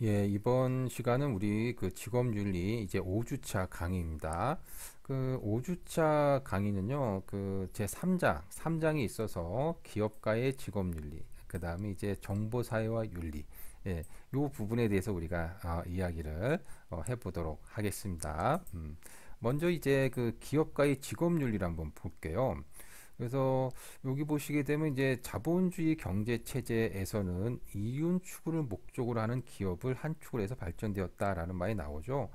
예, 이번 시간은 우리 그 직업윤리 이제 5주차 강의입니다. 그 5주차 강의는요, 그 제 3장, 3장이 있어서 기업가의 직업윤리, 그 다음에 이제 정보사회와 윤리, 예, 요 부분에 대해서 우리가 이야기를 해보도록 하겠습니다. 먼저 이제 그 기업가의 직업윤리를 한번 볼게요. 그래서 여기 보시게 되면 이제 자본주의 경제 체제에서는 이윤 추구를 목적으로 하는 기업을 한 축으로 해서 발전되었다라는 말이 나오죠.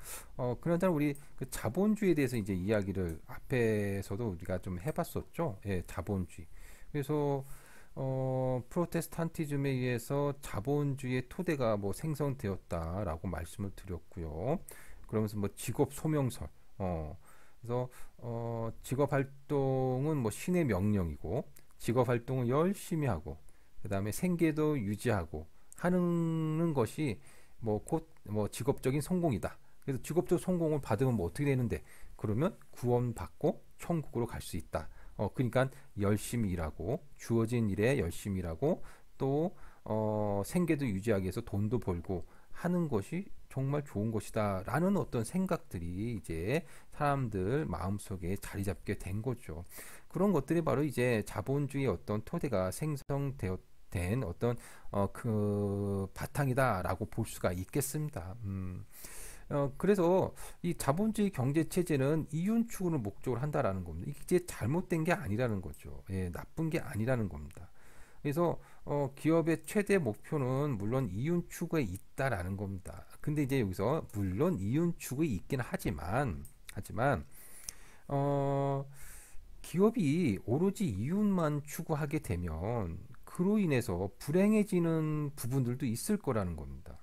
그런데 우리 그 자본주의에 대해서 이제 이야기를 앞에서도 우리가 좀 해봤었죠. 예, 자본주의. 그래서 프로테스탄티즘에 의해서 자본주의의 토대가 뭐 생성되었다라고 말씀을 드렸고요. 그러면서 뭐 직업 소명설, 그래서 직업 활동은 뭐 신의 명령이고 직업 활동은 열심히 하고 그다음에 생계도 유지하고 하는 것이 뭐 곧 뭐 직업적인 성공이다. 그래서 직업적 성공을 받으면 뭐 어떻게 되는데 그러면 구원받고 천국으로 갈 수 있다. 그러니까 열심히 일하고 주어진 일에 열심히 일하고 또 생계도 유지하기 위해서 돈도 벌고 하는 것이 정말 좋은 것이다라는 어떤 생각들이 이제 사람들 마음속에 자리 잡게 된 거죠. 그런 것들이 바로 이제 자본주의 어떤 토대가 생성되었 된 어떤 그 바탕이다라고 볼 수가 있겠습니다. 그래서 이 자본주의 경제 체제는 이윤 추구를 목적으로 한다라는 겁니다. 이게 잘못된 게 아니라는 거죠. 예, 나쁜 게 아니라는 겁니다. 그래서 기업의 최대 목표는 물론 이윤 추구에 있다라는 겁니다. 근데 이제 여기서 물론 이윤 추구에 있긴 하지만 어, 기업이 오로지 이윤만 추구하게 되면 그로 인해서 불행해지는 부분들도 있을 거라는 겁니다.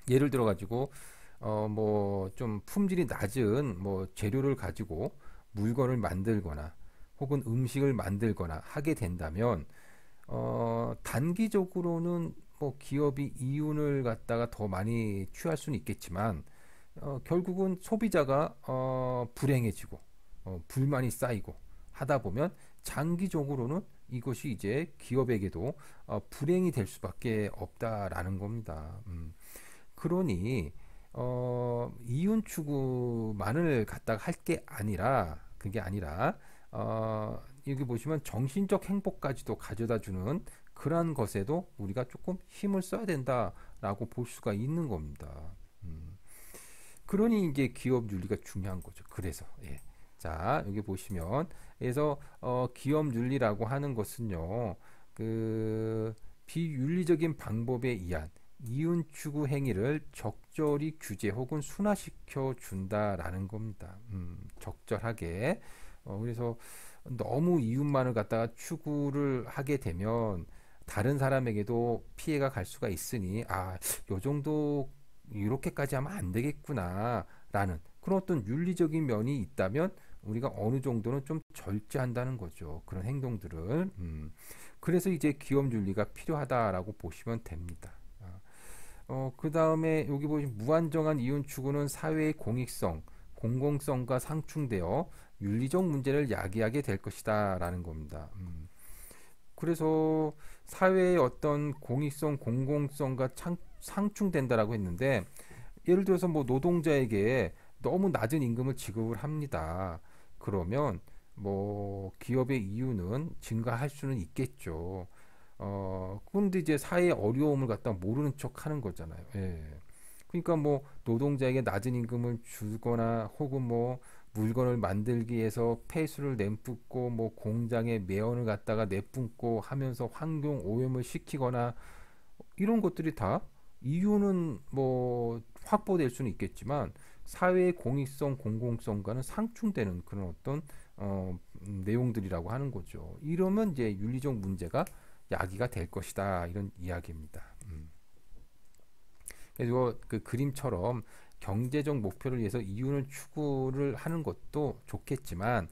예를 들어 가지고 뭐 좀 품질이 낮은 뭐 재료를 가지고 물건을 만들거나 혹은 음식을 만들거나 하게 된다면 단기적으로는 뭐 기업이 이윤을 갖다가 더 많이 취할 수는 있겠지만 결국은 소비자가 불행해지고 불만이 쌓이고 하다 보면 장기적으로는 이것이 이제 기업에게도 불행이 될 수밖에 없다라는 겁니다. 그러니 이윤 추구만을 갖다가 할 게 아니라 그게 아니라 여기 보시면 정신적 행복까지도 가져다주는 그러한 것에도 우리가 조금 힘을 써야 된다라고 볼 수가 있는 겁니다. 음, 그러니 이제 기업 윤리가 중요한 거죠. 그래서 예. 자 여기 보시면 그래서 기업 윤리라고 하는 것은요 그 비윤리적인 방법에 의한 이윤 추구 행위를 적절히 규제 혹은 순화시켜 준다라는 겁니다. 적절하게. 그래서 너무 이윤만을 갖다가 추구를 하게 되면 다른 사람에게도 피해가 갈 수가 있으니 요 정도 이렇게까지 하면 안 되겠구나라는 그런 어떤 윤리적인 면이 있다면 우리가 어느 정도는 좀 절제한다는 거죠. 그런 행동들을. 그래서 이제 기업 윤리가 필요하다라고 보시면 됩니다. 그 다음에 여기 보시면 무한정한 이윤 추구는 사회의 공익성, 공공성과 상충되어 윤리적 문제를 야기하게 될 것이다 라는 겁니다. 그래서 사회의 어떤 공익성, 공공성과 상충된다라고 했는데 예를 들어서 뭐 노동자에게 너무 낮은 임금을 지급을 합니다. 그러면 뭐 기업의 이윤은 증가할 수는 있겠죠. 그런데 이제 사회의 어려움을 갖다 모르는 척 하는 거잖아요. 예. 그러니까 뭐 노동자에게 낮은 임금을 주거나 혹은 뭐 물건을 만들기 위해서 폐수를 내뿜고 뭐 공장에 매연을 갖다가 내뿜고 하면서 환경 오염을 시키거나 이런 것들이 다 이유는 뭐 확보될 수는 있겠지만 사회의 공익성, 공공성과는 상충되는 그런 어떤 내용들이라고 하는 거죠. 이러면 이제 윤리적 문제가 야기가 될 것이다 이런 이야기입니다. 그래서 그 그림처럼 경제적 목표를 위해서 이윤을 추구를 하는 것도 좋겠지만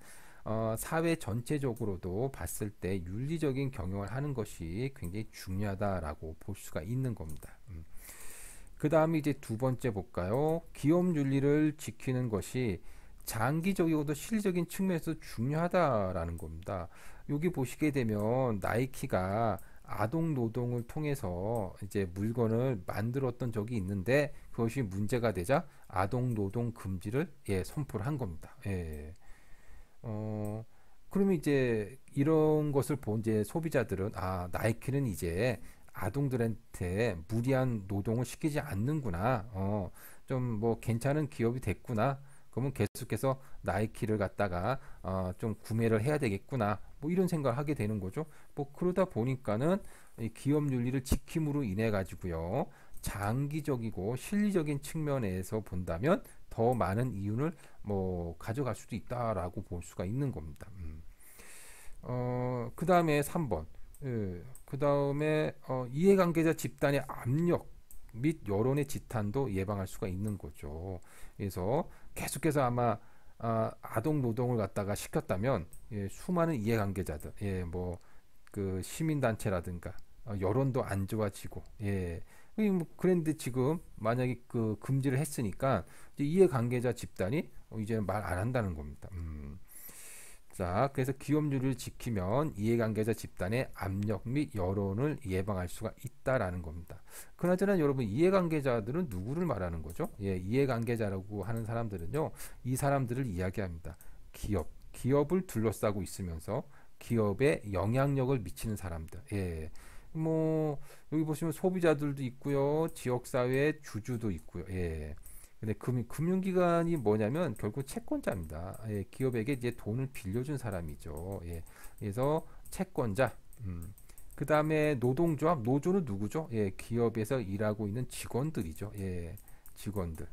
사회 전체적으로도 봤을 때 윤리적인 경영을 하는 것이 굉장히 중요하다라고 볼 수가 있는 겁니다. 그 다음에 이제 두 번째 볼까요? 기업 윤리를 지키는 것이 장기적이고도 실질적인 측면에서 중요하다라는 겁니다. 여기 보시게 되면 나이키가 아동 노동을 통해서 이제 물건을 만들었던 적이 있는데 그것이 문제가 되자 아동 노동 금지를 선포를 한 겁니다. 어, 그러면 이제 이런 것을 본 이제 소비자들은 나이키는 이제 아동들한테 무리한 노동을 시키지 않는구나. 좀 뭐 괜찮은 기업이 됐구나. 그러면 계속해서 나이키를 갖다가 좀 구매를 해야 되겠구나. 뭐 이런 생각을 하게 되는 거죠. 뭐 그러다 보니까는 이 기업 윤리를 지킴으로 인해 가지고요. 장기적이고 실리적인 측면에서 본다면 더 많은 이윤을 뭐 가져갈 수도 있다라고 볼 수가 있는 겁니다. 그 다음에 3번. 그 다음에 이해관계자 집단의 압력 및 여론의 지탄도 예방할 수가 있는 거죠. 그래서 계속해서 아마 아동 노동을 갖다가 시켰다면 수많은 이해관계자들, 뭐 그 시민단체라든가 여론도 안 좋아지고, 그런데 지금 만약에 그 금지를 했으니까 이제 이해관계자 집단이 이제 말 안 한다는 겁니다. 자, 그래서 기업률을 지키면 이해관계자 집단의 압력 및 여론을 예방할 수가 있다라는 겁니다. 그나저나 여러분 이해관계자들은 누구를 말하는 거죠? 이해관계자라고 하는 사람들은요, 이 사람들을 이야기합니다. 기업을 둘러싸고 있으면서 기업에 영향력을 미치는 사람들. 뭐 여기 보시면 소비자들도 있고요, 지역사회 주주도 있고요. 근데 금융기관이 뭐냐면 결국 채권자입니다. 기업에게 이제 돈을 빌려준 사람이죠. 그래서 채권자. 그 다음에 노동조합, 노조는 누구죠? 기업에서 일하고 있는 직원들이죠. 직원들.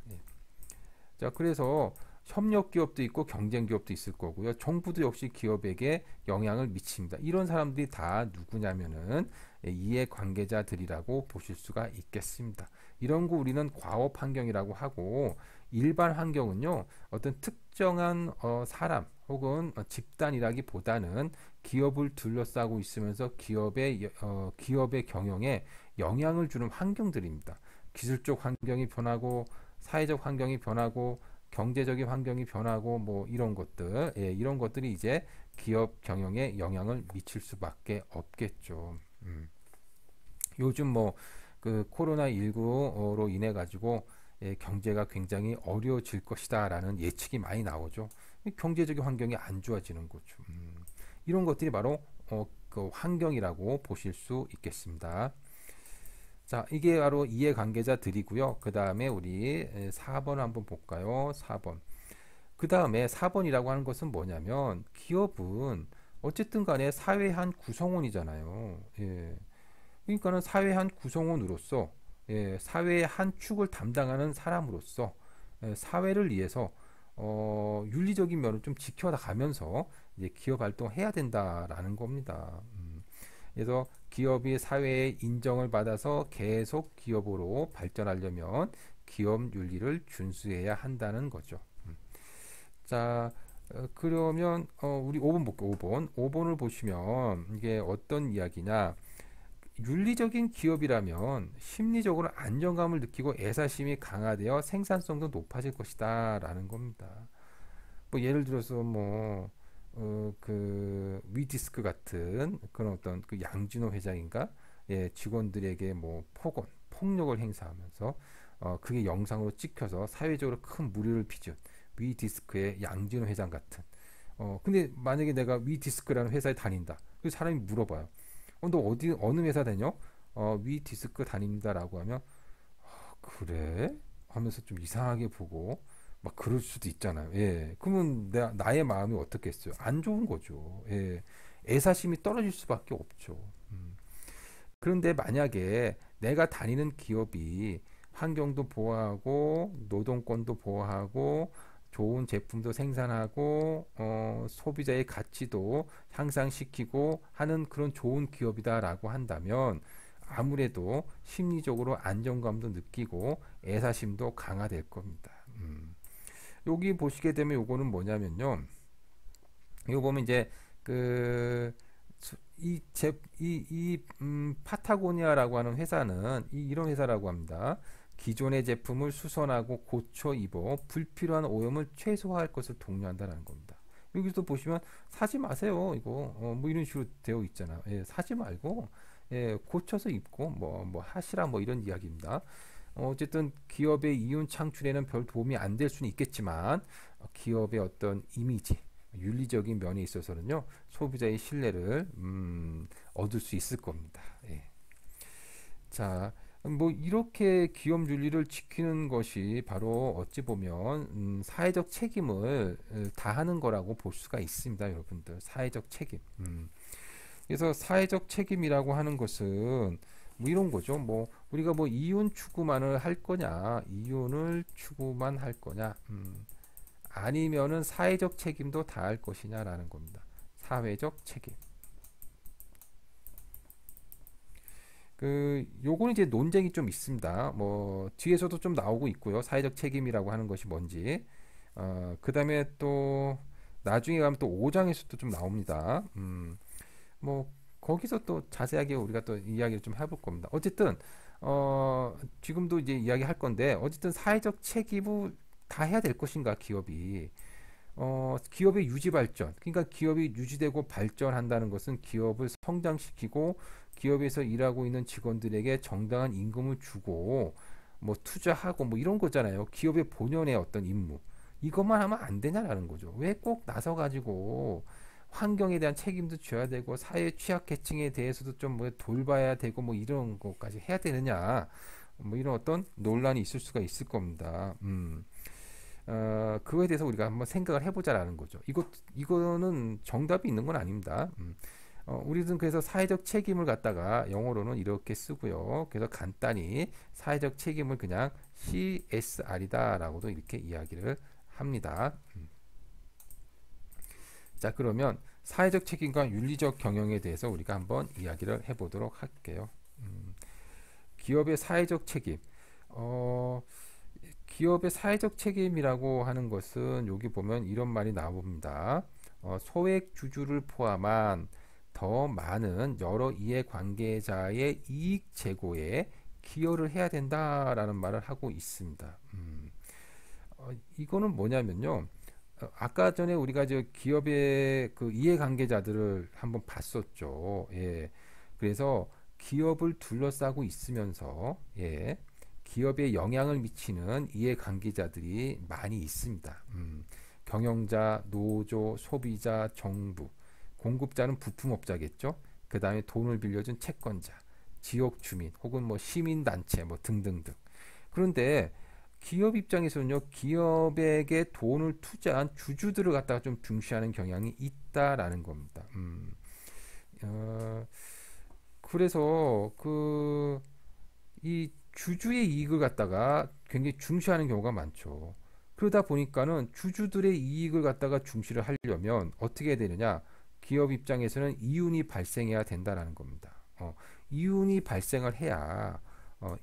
자, 그래서 협력 기업도 있고 경쟁 기업도 있을 거고요. 정부도 역시 기업에게 영향을 미칩니다. 이런 사람들이 다 누구냐면은 이해 관계자들이라고 보실 수가 있겠습니다. 이런 거 우리는 과업 환경이라고 하고 일반 환경은요. 어떤 특정한 사람 혹은 집단이라기보다는 기업을 둘러싸고 있으면서 기업의 경영에 영향을 주는 환경들입니다. 기술적 환경이 변하고 사회적 환경이 변하고 경제적인 환경이 변하고 뭐 이런 것들, 이런 것들이 이제 기업 경영에 영향을 미칠 수밖에 없겠죠. 요즘 뭐 그 코로나19로 인해 가지고 경제가 굉장히 어려워질 것이다라는 예측이 많이 나오죠. 경제적인 환경이 안 좋아지는 거죠. 이런 것들이 바로 그 환경이라고 보실 수 있겠습니다. 자, 이게 바로 이해관계자들이고요. 그 다음에 우리 4번 한번 볼까요? 4번. 그 다음에 4번이라고 하는 것은 뭐냐면 기업은 어쨌든 간에 사회의 한 구성원이잖아요. 그러니까는 사회의 한 구성원으로서 사회의 한 축을 담당하는 사람으로서 사회를 위해서 윤리적인 면을 좀 지켜가면서 이제 기업 활동해야 된다라는 겁니다. 그래서 기업이 사회의 인정을 받아서 계속 기업으로 발전하려면 기업 윤리를 준수해야 한다는 거죠. 자, 그러면 우리 5번 볼게요. 5번. 5번을 보시면 이게 어떤 이야기냐? 윤리적인 기업이라면 심리적으로 안정감을 느끼고 애사심이 강화되어 생산성도 높아질 것이다 라는 겁니다. 뭐 예를 들어서 뭐 그 위디스크 같은 그런 어떤 그 양진호 회장인가 직원들에게 뭐 폭력을 행사하면서 그게 영상으로 찍혀서 사회적으로 큰 물의를 빚은 위디스크의 양진호 회장 같은 근데 만약에 내가 위디스크라는 회사에 다닌다 그 사람이 물어봐요 너 어느 회사 다녀? 위디스크 다닙니다라고 하면 그래? 하면서 좀 이상하게 보고 막 그럴 수도 있잖아요. 그러면 나의 마음이 어떻겠어요? 안 좋은 거죠. 애사심이 떨어질 수밖에 없죠. 그런데 만약에 내가 다니는 기업이 환경도 보호하고 노동권도 보호하고 좋은 제품도 생산하고 소비자의 가치도 향상시키고 하는 그런 좋은 기업이다라고 한다면 아무래도 심리적으로 안정감도 느끼고 애사심도 강화될 겁니다. 여기 보시게 되면 요거는 뭐냐면요. 이거 보면 이제 그 파타고니아라고 하는 회사는 이런 회사라고 합니다. 기존의 제품을 수선하고 고쳐 입어 불필요한 오염을 최소화할 것을 독려한다는 겁니다. 여기서 보시면 사지 마세요. 이거 뭐 이런 식으로 되어 있잖아요. 사지 말고 예, 고쳐서 입고 뭐 하시라 뭐 이런 이야기입니다. 어쨌든 기업의 이윤 창출에는 별 도움이 안 될 수는 있겠지만 기업의 어떤 이미지, 윤리적인 면에 있어서는요 소비자의 신뢰를 얻을 수 있을 겁니다. 예. 자, 뭐 이렇게 기업 윤리를 지키는 것이 바로 어찌 보면 사회적 책임을 다하는 거라고 볼 수가 있습니다, 여러분들. 사회적 책임. 그래서 사회적 책임이라고 하는 것은 뭐 이런 거죠. 뭐 우리가 뭐 이윤 추구만을 할 거냐, 이윤을 추구만 할 거냐, 아니면은 사회적 책임도 다할 것이냐라는 겁니다. 사회적 책임. 요거는 이제 논쟁이 좀 있습니다. 뭐 뒤에서도 좀 나오고 있고요. 사회적 책임이라고 하는 것이 뭔지. 그다음에 또 나중에 가면 또 5장에서도 좀 나옵니다. 뭐 거기서 또 자세하게 우리가 또 이야기를 좀 해볼 겁니다. 어쨌든 지금도 이제 이야기할 건데 어쨌든 사회적 책임을 다 해야 될 것인가 기업이 기업의 유지 발전 그러니까 기업이 유지되고 발전한다는 것은 기업을 성장시키고 기업에서 일하고 있는 직원들에게 정당한 임금을 주고 뭐 투자하고 뭐 이런 거잖아요. 기업의 본연의 어떤 임무 이것만 하면 안 되냐라는 거죠. 왜 꼭 나서 가지고 환경에 대한 책임도 져야 되고 사회 취약계층에 대해서도 좀 뭐 돌봐야 되고 뭐 이런 것까지 해야 되느냐 뭐 이런 어떤 논란이 있을 수가 있을 겁니다. 그거에 대해서 우리가 한번 생각을 해보자라는 거죠. 이거는 정답이 있는 건 아닙니다. 우리는 그래서 사회적 책임을 갖다가 영어로는 이렇게 쓰고요. 그래서 간단히 사회적 책임을 그냥 CSR이다라고도 이렇게 이야기를 합니다. 자, 그러면 사회적 책임과 윤리적 경영에 대해서 우리가 한번 이야기를 해보도록 할게요. 기업의 사회적 책임. 기업의 사회적 책임이라고 하는 것은 여기 보면 이런 말이 나옵니다. 소액 주주를 포함한 더 많은 여러 이해관계자의 이익 제고에 기여를 해야 된다라는 말을 하고 있습니다. 이거는 뭐냐면요. 아까 전에 우리가 저 기업의 그 이해관계자들을 한번 봤었죠. 예. 그래서 기업을 둘러싸고 있으면서 예. 기업에 영향을 미치는 이해관계자들이 많이 있습니다. 경영자, 노조, 소비자, 정부, 공급자는 부품업자겠죠. 그 다음에 돈을 빌려준 채권자, 지역 주민, 혹은 뭐 시민단체, 뭐 등등등. 그런데 기업 입장에서는요, 기업에게 돈을 투자한 주주들을 갖다가 좀 중시하는 경향이 있다라는 겁니다. 그래서 이 주주의 이익을 갖다가 굉장히 중시하는 경우가 많죠. 그러다 보니까는 주주들의 이익을 갖다가 중시를 하려면 어떻게 해야 되느냐? 기업 입장에서는 이윤이 발생해야 된다라는 겁니다. 이윤이 발생을 해야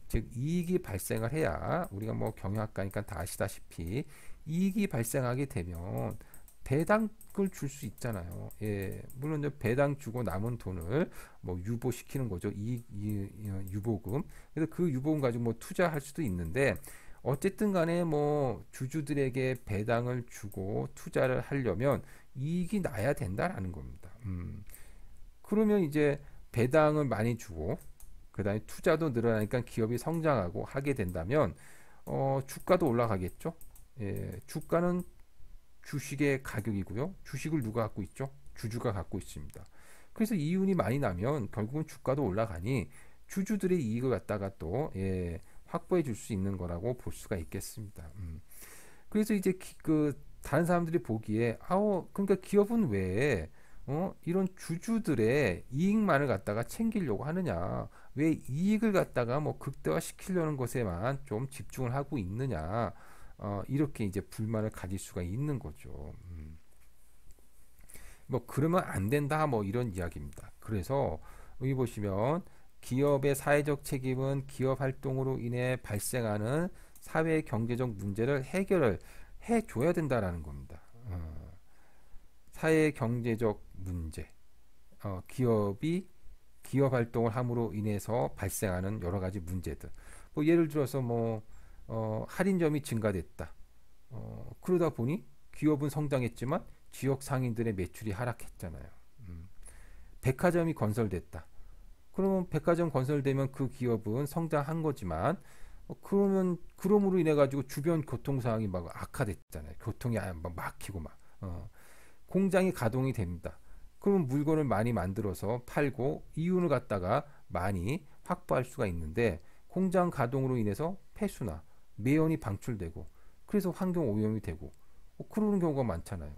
즉 이익이 발생을 해야 우리가 뭐 경영학과니까 다 아시다시피 이익이 발생하게 되면 배당을 줄 수 있잖아요. 예, 물론 배당 주고 남은 돈을 뭐 유보시키는 거죠. 유보금. 그래서 그 유보금 가지고 뭐 투자할 수도 있는데 어쨌든 간에 뭐 주주들에게 배당을 주고 투자를 하려면 이익이 나야 된다라는 겁니다. 그러면 이제 배당을 많이 주고 그다음에 투자도 늘어나니까 기업이 성장하고 하게 된다면 주가도 올라가겠죠. 예, 주가는 주식의 가격이고요. 주식을 누가 갖고 있죠? 주주가 갖고 있습니다. 그래서 이윤이 많이 나면 결국은 주가도 올라가니 주주들의 이익을 갖다가 또 예, 확보해 줄 수 있는 거라고 볼 수가 있겠습니다. 그래서 이제 다른 사람들이 보기에 그러니까 기업은 왜 이런 주주들의 이익만을 갖다가 챙기려고 하느냐? 왜 이익을 갖다가 뭐 극대화 시키려는 것에만 좀 집중을 하고 있느냐? 이렇게 이제 불만을 가질 수가 있는 거죠. 뭐 그러면 안 된다 뭐 이런 이야기입니다. 그래서 여기 보시면 기업의 사회적 책임은 기업 활동으로 인해 발생하는 사회 경제적 문제를 해결을 해 줘야 된다라는 겁니다. 사회 경제적 문제, 기업이 기업 활동을 함으로 인해서 발생하는 여러 가지 문제들. 뭐 예를 들어서 뭐 할인점이 증가됐다. 그러다 보니 기업은 성장했지만 지역 상인들의 매출이 하락했잖아요. 백화점이 건설됐다. 그러면 백화점 건설되면 그 기업은 성장한 거지만 그러면 그럼으로 인해 가지고 주변 교통 상황이 막 악화됐잖아요. 교통이 막 막히고 막 공장이 가동이 됩니다. 그러면 물건을 많이 만들어서 팔고 이윤을 갖다가 많이 확보할 수가 있는데 공장 가동으로 인해서 폐수나 매연이 방출되고 그래서 환경 오염이 되고 그러는 경우가 많잖아요.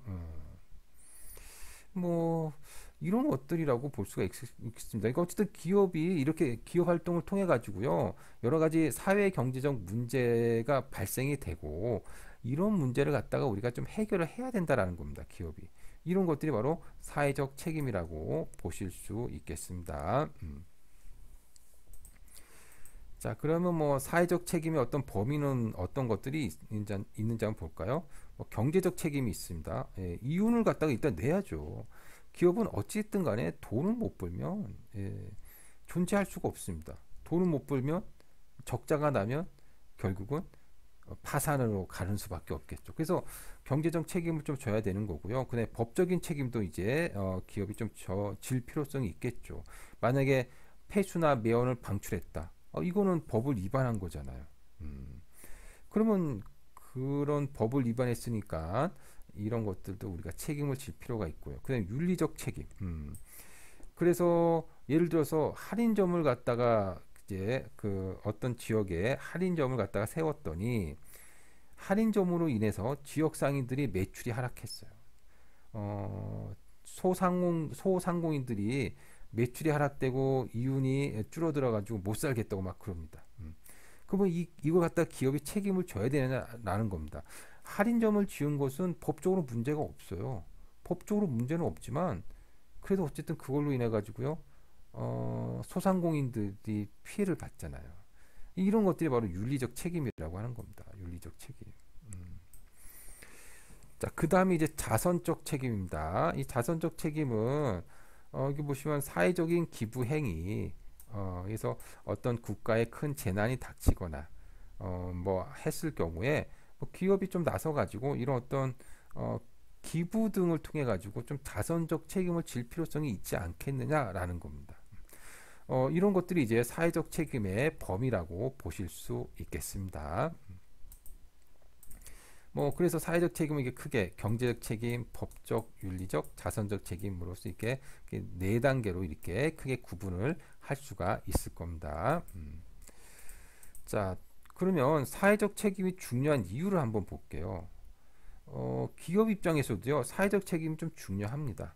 뭐 이런 것들이라고 볼 수가 습니다 그러니까 어쨌든 기업이 이렇게 기업 활동을 통해 가지고요 여러 가지 사회 경제적 문제가 발생이 되고 이런 문제를 갖다가 우리가 좀 해결을 해야 된다라는 겁니다. 기업이 이런 것들이 바로 사회적 책임이라고 보실 수 있겠습니다. 자, 그러면 뭐 사회적 책임의 어떤 범위는 어떤 것들이 있는지 한번 볼까요? 뭐 경제적 책임이 있습니다. 예, 이윤을 갖다가 일단 내야죠. 기업은 어찌됐든 간에 돈을 못 벌면 존재할 수가 없습니다. 돈을 못 벌면 적자가 나면 결국은 파산으로 가는 수밖에 없겠죠. 그래서 경제적 책임을 좀 져야 되는 거고요. 근데 법적인 책임도 이제 기업이 좀 질 필요성이 있겠죠. 만약에 폐수나 매연을 방출했다. 이거는 법을 위반한 거잖아요. 그러면 그런 법을 위반했으니까 이런 것들도 우리가 책임을 질 필요가 있고요. 그다음에 윤리적 책임. 그래서 예를 들어서 할인점을 갖다가 이제 그 어떤 지역에 할인점을 갖다가 세웠더니 할인점으로 인해서 지역 상인들이 매출이 하락했어요. 소상공인들이 매출이 하락되고 이윤이 줄어들어 가지고 못 살겠다고 막 그럽니다. 그러면 이걸 갖다 기업이 책임을 져야 되냐라는 겁니다. 할인점을 지은 것은 법적으로 문제가 없어요. 법적으로 문제는 없지만 그래도 어쨌든 그걸로 인해 가지고요 소상공인들이 피해를 받잖아요. 이런 것들이 바로 윤리적 책임이라고 하는 겁니다. 윤리적 책임. 자, 그 다음에 이제 자선적 책임입니다. 이 자선적 책임은 여기 보시면 사회적인 기부 행위, 그래서 어떤 국가에 큰 재난이 닥치거나 뭐 했을 경우에 뭐 기업이 좀 나서 가지고 이런 어떤 기부 등을 통해 가지고 좀 자선적 책임을 질 필요성이 있지 않겠느냐라는 겁니다. 이런 것들이 이제 사회적 책임의 범위라고 보실 수 있겠습니다. 뭐 그래서 사회적 책임은 이게 크게 경제적 책임, 법적, 윤리적, 자선적 책임으로서 이렇게 네 단계로 이렇게 크게 구분을 할 수가 있을 겁니다. 자, 그러면 사회적 책임이 중요한 이유를 한번 볼게요. 기업 입장에서도요, 사회적 책임이 좀 중요합니다.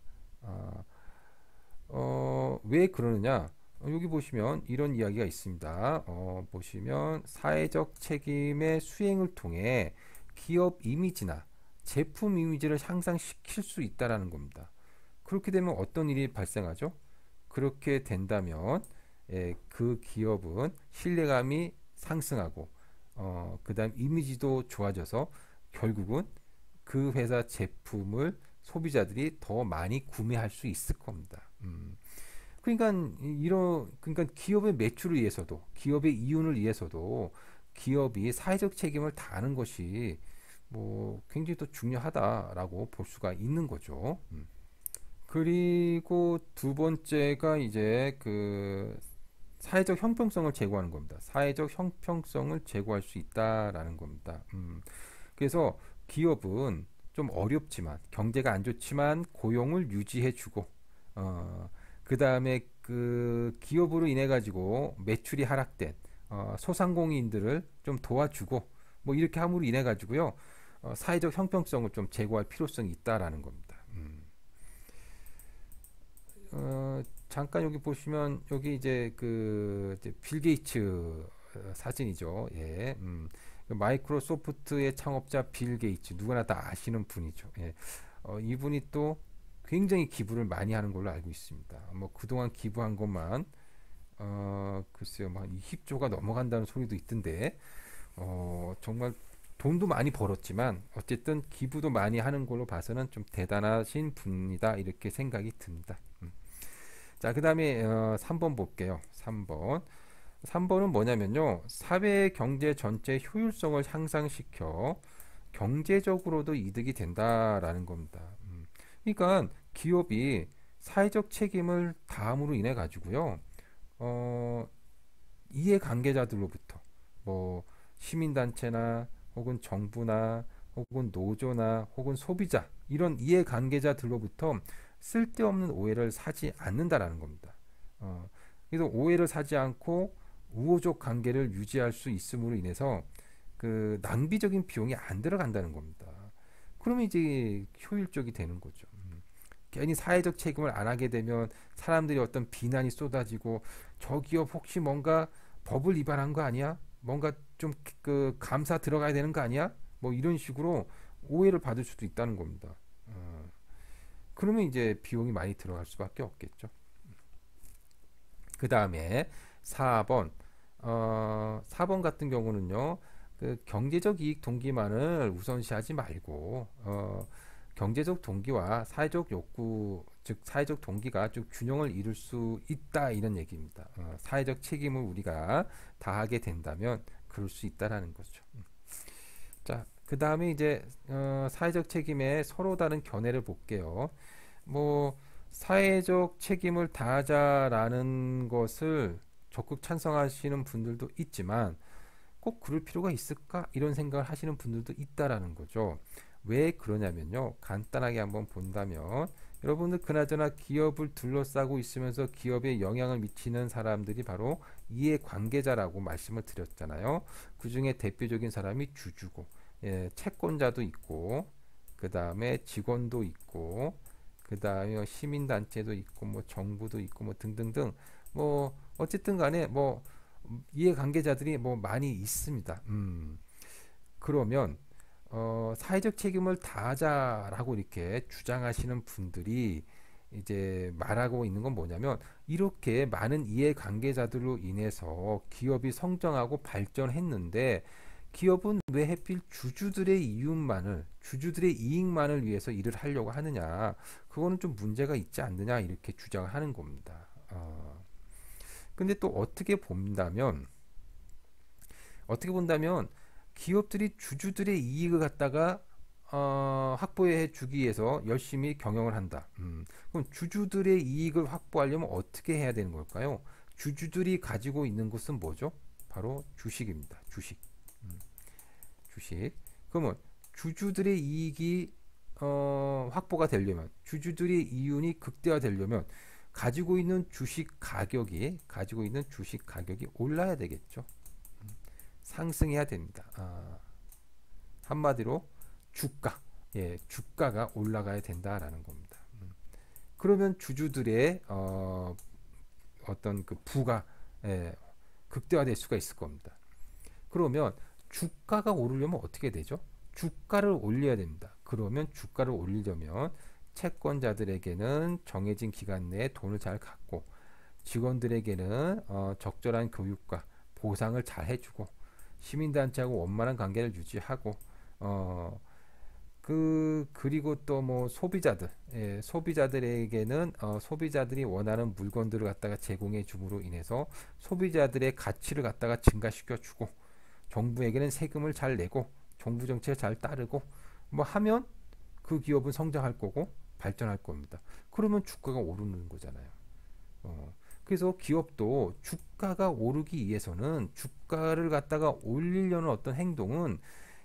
왜 그러느냐? 여기 보시면 이런 이야기가 있습니다. 보시면 사회적 책임의 수행을 통해 기업 이미지나 제품 이미지를 향상시킬 수 있다라는 겁니다. 그렇게 되면 어떤 일이 발생하죠? 그렇게 된다면 그 기업은 신뢰감이 상승하고 그다음 이미지도 좋아져서 결국은 그 회사 제품을 소비자들이 더 많이 구매할 수 있을 겁니다. 그러니까 기업의 매출을 위해서도 기업의 이윤을 위해서도 기업이 사회적 책임을 다하는 것이 뭐 굉장히 또 중요하다라고 볼 수가 있는 거죠. 그리고 두 번째가 이제 그 사회적 형평성을 제고하는 겁니다. 사회적 형평성을 제고할 수 있다라는 겁니다. 그래서 기업은 좀 어렵지만 경제가 안 좋지만 고용을 유지해주고 그 다음에 그 기업으로 인해 가지고 매출이 하락된 소상공인들을 좀 도와주고 뭐 이렇게 함으로 인해 가지고요 사회적 형평성을 좀 제고할 필요성이 있다라는 겁니다. 잠깐 여기 보시면 여기 이제 그 빌 게이츠 사진이죠. 예, 마이크로소프트의 창업자 빌 게이츠 누구나 다 아시는 분이죠. 예, 이분이 또 굉장히 기부를 많이 하는 걸로 알고 있습니다. 뭐 그동안 기부한 것만 글쎄요, 막 20조가 넘어간다는 소리도 있던데 정말 돈도 많이 벌었지만 어쨌든 기부도 많이 하는 걸로 봐서는 좀 대단하신 분이다 이렇게 생각이 듭니다. 자, 그 다음에 3번 볼게요. 3번은 뭐냐면요. 사회 경제 전체 효율성을 향상시켜 경제적으로도 이득이 된다라는 겁니다. 그러니까 기업이 사회적 책임을 다함으로 인해 가지고요. 어, 이해관계자들로부터 뭐 시민단체나 혹은 정부나 혹은 노조나 혹은 소비자 이런 이해관계자들로부터 쓸데없는 오해를 사지 않는다라는 겁니다. 어, 그래서 오해를 사지 않고 우호적 관계를 유지할 수 있음으로 인해서 그 낭비적인 비용이 안 들어간다는 겁니다. 그러면 이제 효율적이 되는 거죠. 괜히 사회적 책임을 안 하게 되면 사람들이 어떤 비난이 쏟아지고 저 기업 혹시 뭔가 법을 위반한 거 아니야? 뭔가 좀 그 감사 들어가야 되는 거 아니야? 뭐 이런 식으로 오해를 받을 수도 있다는 겁니다. 그러면 이제 비용이 많이 들어갈 수밖에 없겠죠. 그 다음에 4번 4번 같은 경우는요. 그 경제적 이익 동기만을 우선시하지 말고 경제적 동기와 사회적 욕구 즉 사회적 동기가 쭉 균형을 이룰 수 있다 이런 얘기입니다. 사회적 책임을 우리가 다하게 된다면 그럴 수 있다라는 거죠. 자, 그 다음에 이제 사회적 책임의 서로 다른 견해를 볼게요. 뭐 사회적 책임을 다하자라는 것을 적극 찬성하시는 분들도 있지만 꼭 그럴 필요가 있을까? 이런 생각을 하시는 분들도 있다라는 거죠. 왜 그러냐면요. 간단하게 한번 본다면 여러분들 그나저나 기업을 둘러싸고 있으면서 기업에 영향을 미치는 사람들이 바로 이해관계자라고 말씀을 드렸잖아요. 그 중에 대표적인 사람이 주주고, 예, 채권자도 있고, 그 다음에 직원도 있고, 그 다음에 시민단체도 있고, 뭐 정부도 있고, 뭐 등등등, 뭐 어쨌든 간에 뭐 이해관계자들이 뭐 많이 있습니다. 그러면 사회적 책임을 다하자라고 이렇게 주장하시는 분들이 이제 말하고 있는 건 뭐냐면 이렇게 많은 이해관계자들로 인해서 기업이 성장하고 발전했는데 기업은 왜 하필 주주들의 이윤만을 주주들의 이익만을 위해서 일을 하려고 하느냐 그거는 좀 문제가 있지 않느냐 이렇게 주장을 하는 겁니다. 근데 또 어떻게 본다면 기업들이 주주들의 이익을 갖다가 확보해 주기 위해서 열심히 경영을 한다. 그럼 주주들의 이익을 확보하려면 어떻게 해야 되는 걸까요? 주주들이 가지고 있는 것은 뭐죠? 바로 주식입니다. 주식. 음, 주식. 그러면 주주들의 이익이 확보가 되려면 주주들의 이윤이 극대화되려면 가지고 있는 주식 가격이 올라야 되겠죠. 상승해야 됩니다. 한마디로 주가, 예, 주가가 올라가야 된다라는 겁니다. 그러면 주주들의 어떤 그 부가 예, 극대화될 수가 있을 겁니다. 그러면 주가가 오르려면 어떻게 되죠? 주가를 올려야 됩니다. 그러면 주가를 올리려면 채권자들에게는 정해진 기간 내에 돈을 잘 갖고 직원들에게는 적절한 교육과 보상을 잘 해주고 시민단체하고 원만한 관계를 유지하고 어, 그리고 또 뭐 소비자들 소비자들에게는 소비자들이 원하는 물건들을 갖다가 제공해 줌으로 인해서 소비자들의 가치를 갖다가 증가시켜 주고 정부에게는 세금을 잘 내고 정부 정책을 잘 따르고 뭐 하면 그 기업은 성장할 거고 발전할 겁니다. 그러면 주가가 오르는 거잖아요. 어, 그래서 기업도 주가가 오르기 위해서는 주가를 갖다가 올리려는 어떤 행동은